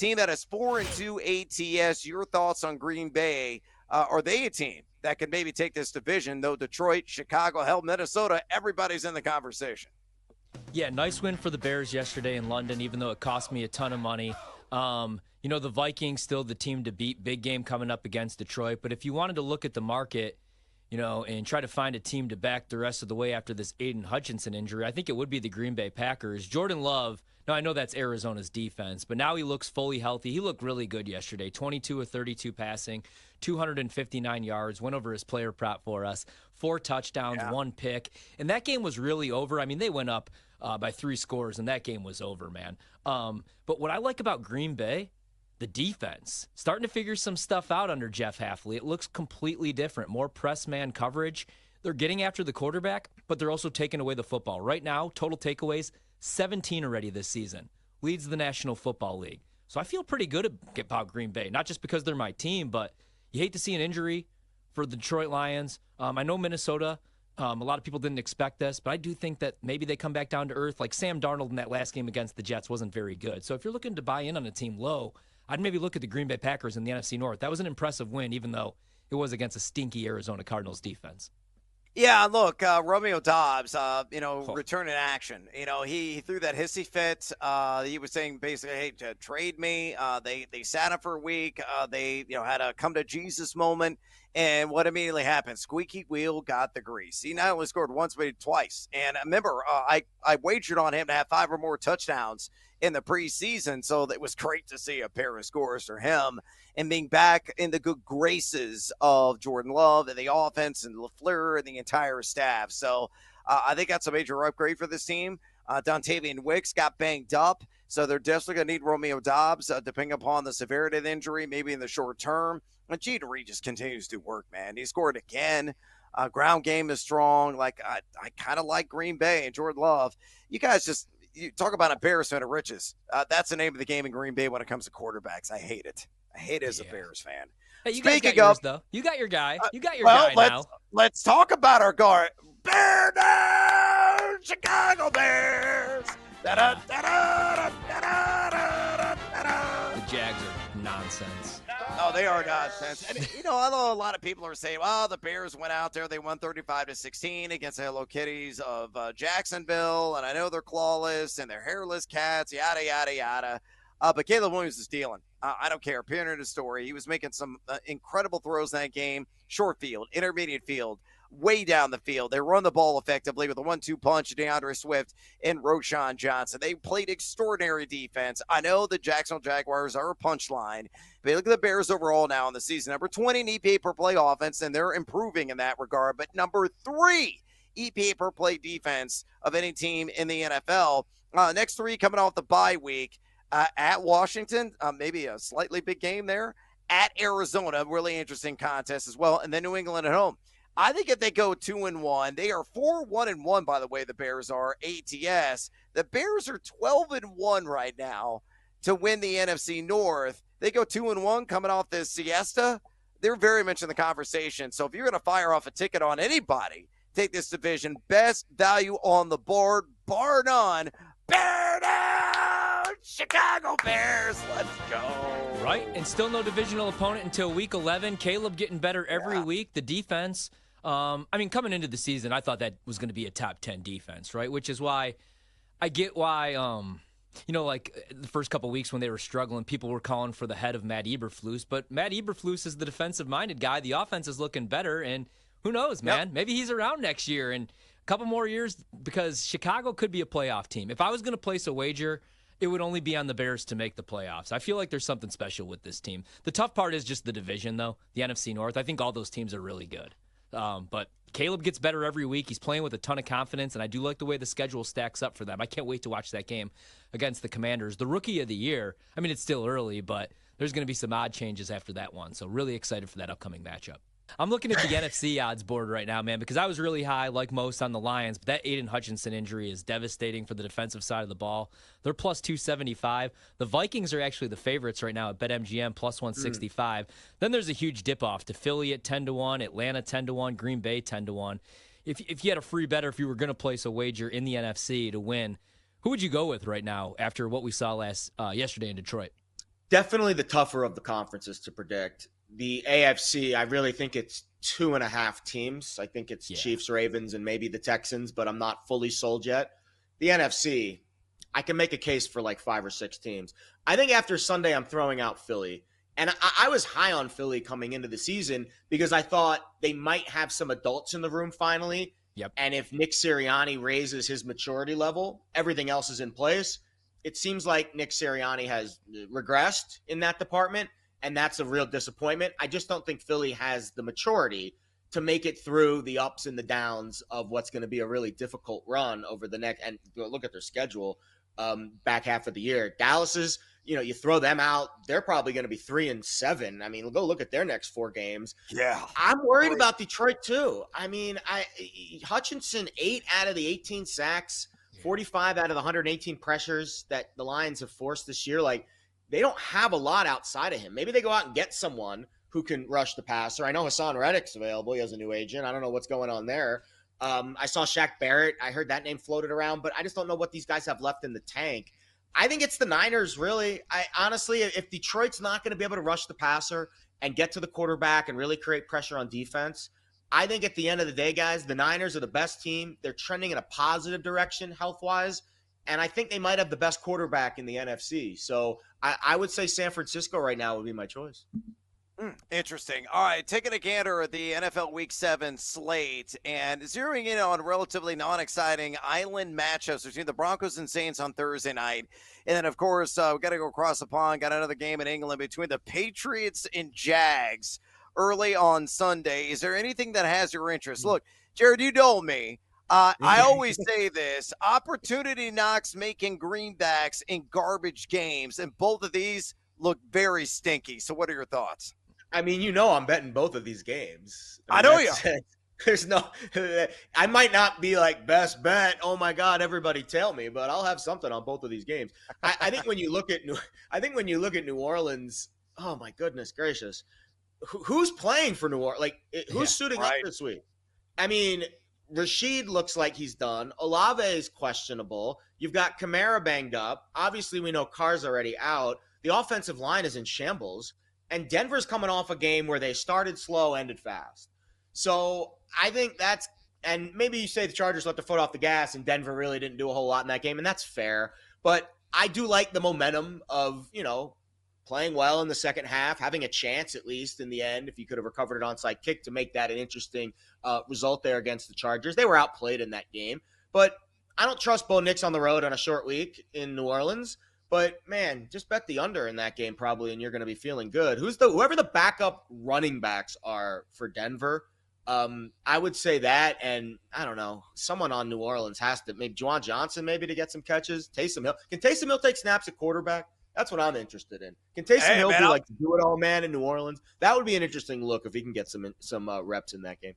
team that has 4-2 ATS. Your thoughts on Green Bay? Are they a team that could maybe take this division? Though Detroit, Chicago, hell, Minnesota, everybody's in the conversation. Yeah, nice win for the Bears yesterday in London, even though it cost me a ton of money. The Vikings still the team to beat. Big game coming up against Detroit. But if you wanted to look at the market, and try to find a team to back the rest of the way after this Aidan Hutchinson injury, I think it would be the Green Bay Packers. Jordan Love, now I know that's Arizona's defense, but now he looks fully healthy. He looked really good yesterday, 22 of 32 passing, 259 yards, went over his player prop for us, 4 touchdowns, 1 pick. And that game was really over. I mean, they went up by 3 scores, and that game was over, man. But what I like about Green Bay, the defense, starting to figure some stuff out under Jeff Hafley. It looks completely different. More press man coverage. They're getting after the quarterback, but they're also taking away the football. Right now, total takeaways, 17 already this season. Leads the National Football League. So I feel pretty good about Green Bay, not just because they're my team, but you hate to see an injury for the Detroit Lions. I know Minnesota, a lot of people didn't expect this, but I do think that maybe they come back down to earth. Like Sam Darnold in that last game against the Jets wasn't very good. So if you're looking to buy in on a team low, I'd maybe look at the Green Bay Packers in the NFC North. That was an impressive win, even though it was against a stinky Arizona Cardinals defense. Yeah, look, Romeo Dobbs, returning action. He threw that hissy fit. He was saying basically, hey, to trade me. They sat him for a week. They had a come to Jesus moment. And what immediately happened? Squeaky wheel got the grease. He not only scored once, but twice. And remember, I wagered on him to have 5 or more touchdowns in the preseason. So it was great to see a pair of scores for him and being back in the good graces of Jordan Love and the offense and LaFleur and the entire staff. So I think that's a major upgrade for this team. Dontavian Wicks got banged up, so they're definitely going to need Romeo Dobbs, depending upon the severity of the injury, maybe in the short term. And Gene Reed just continues to work, man. He scored again. Ground game is strong. Like I kind of like Green Bay and Jordan Love. You guys you talk about embarrassment of riches. That's the name of the game in Green Bay when it comes to quarterbacks. I hate it. I hate it as a Bears fan. Hey, you guys got yours, though. You got your guy. You got your guy now. Let's talk about our guard. Bear down, Chicago Bears. The Jags are nonsense. Oh, they are nonsense. And, I know a lot of people are saying, well, the Bears went out there. They won 35-16 against the Hello Kitties of Jacksonville. And I know they're clawless and they're hairless cats, yada, yada, yada. But Caleb Williams is dealing. I don't care. Period of the story. He was making some incredible throws in that game. Short field, intermediate field, way down the field. They run the ball effectively with a 1-2 punch, DeAndre Swift and Roschon Johnson. They played extraordinary defense. I know the Jacksonville Jaguars are a punchline, but look at the Bears overall now in the season. Number 20 in EPA per play offense, and they're improving in that regard. But number 3 EPA per play defense of any team in the NFL. Next 3 coming off the bye week. At Washington, maybe a slightly big game there. At Arizona, really interesting contest as well. And then New England at home. I think if they go 2-1, they are 4-1-1, by the way, the Bears are ATS. The Bears are 12-1 right now to win the NFC North. They go 2-1 coming off this siesta. They're very much in the conversation. So if you're going to fire off a ticket on anybody, take this division. Best value on the board, bar none. Bear down, Chicago Bears. Let's go. Right, and still no divisional opponent until week 11. Caleb getting better every week. The defense, coming into the season, I thought that was going to be a top 10 defense, right? Which is why I get why, the first couple weeks when they were struggling, people were calling for the head of Matt Eberflus. But Matt Eberflus is the defensive-minded guy. The offense is looking better, and who knows, man? Yep. Maybe he's around next year and a couple more years because Chicago could be a playoff team. If I was going to place a wager, it would only be on the Bears to make the playoffs. I feel like there's something special with this team. The tough part is just the division, though, the NFC North. I think all those teams are really good. But Caleb gets better every week. He's playing with a ton of confidence, and I do like the way the schedule stacks up for them. I can't wait to watch that game against the Commanders. The Rookie of the Year, it's still early, but there's going to be some odd changes after that one. So really excited for that upcoming matchup. I'm looking at the NFC odds board right now, man, because I was really high, like most, on the Lions. But that Aidan Hutchinson injury is devastating for the defensive side of the ball. They're plus 275. The Vikings are actually the favorites right now at BetMGM, plus 165. Then there's a huge dip-off to Philly at 10-1, Atlanta 10-1, Green Bay 10-1. If you had a free bet or if you were going to place a wager in the NFC to win, who would you go with right now after what we saw yesterday in Detroit? Definitely the tougher of the conferences to predict. The AFC, I really think it's 2.5 teams. I think it's Chiefs, Ravens, and maybe the Texans, but I'm not fully sold yet. The NFC, I can make a case for like 5 or 6 teams. I think after Sunday, I'm throwing out Philly. And I was high on Philly coming into the season because I thought they might have some adults in the room finally. Yep. And if Nick Sirianni raises his maturity level, everything else is in place. It seems like Nick Sirianni has regressed in that department, and that's a real disappointment. I just don't think Philly has the maturity to make it through the ups and the downs of what's going to be a really difficult run over the next. And look at their schedule back half of the year. Dallas is, you throw them out, they're probably going to be 3-7. I mean, go look at their next 4 games. Yeah. I'm worried about Detroit too. I mean, Hutchinson, 8 out of the 18 sacks, 45 out of the 118 pressures that the Lions have forced this year. Like, they don't have a lot outside of him. Maybe they go out and get someone who can rush the passer. I know Hassan Reddick's available. He has a new agent. I don't know what's going on there. I saw Shaq Barrett. I heard that name floated around, but I just don't know what these guys have left in the tank. I think it's the Niners, really. I honestly, if Detroit's not going to be able to rush the passer and get to the quarterback and really create pressure on defense, I think at the end of the day, guys, the Niners are the best team. They're trending in a positive direction health-wise, and I think they might have the best quarterback in the NFC. So I would say San Francisco right now would be my choice. Interesting. All right, taking a gander at the NFL Week 7 slate and zeroing in on relatively non-exciting island matchups between the Broncos and Saints on Thursday night. And then, of course, we got to go across the pond, got another game in England between the Patriots and Jags early on Sunday. Is there anything that has your interest? Look, Jared, you know me. I always say this, opportunity knocks making greenbacks in garbage games, and both of these look very stinky. So what are your thoughts? I mean, I'm betting both of these games. I know you. There's I might not be like best bet. Oh my God, everybody tell me, but I'll have something on both of these games. I think when you look at New Orleans, oh my goodness gracious, who's playing for New Orleans? Like, who's suiting up this week? I mean, Rashid looks like he's done. Olave is questionable. You've got Kamara banged up. Obviously, we know Carr's already out. The offensive line is in shambles. And Denver's coming off a game where they started slow, ended fast. So I think and maybe you say the Chargers let their foot off the gas and Denver really didn't do a whole lot in that game, and that's fair. But I do like the momentum of, playing well in the second half, having a chance at least in the end, if you could have recovered an onside kick to make that an interesting result there against the Chargers. They were outplayed in that game. But I don't trust Bo Nix on the road on a short week in New Orleans. But, man, just bet the under in that game probably, and you're going to be feeling good. Whoever the backup running backs are for Denver, I would say that, and I don't know, someone on New Orleans has to, maybe Juwan Johnson maybe to get some catches. Taysom Hill. Can Taysom Hill take snaps at quarterback? That's what I'm interested in. Can Taysom Hill be like the do-it-all man in New Orleans? That would be an interesting look if he can get some reps in that game.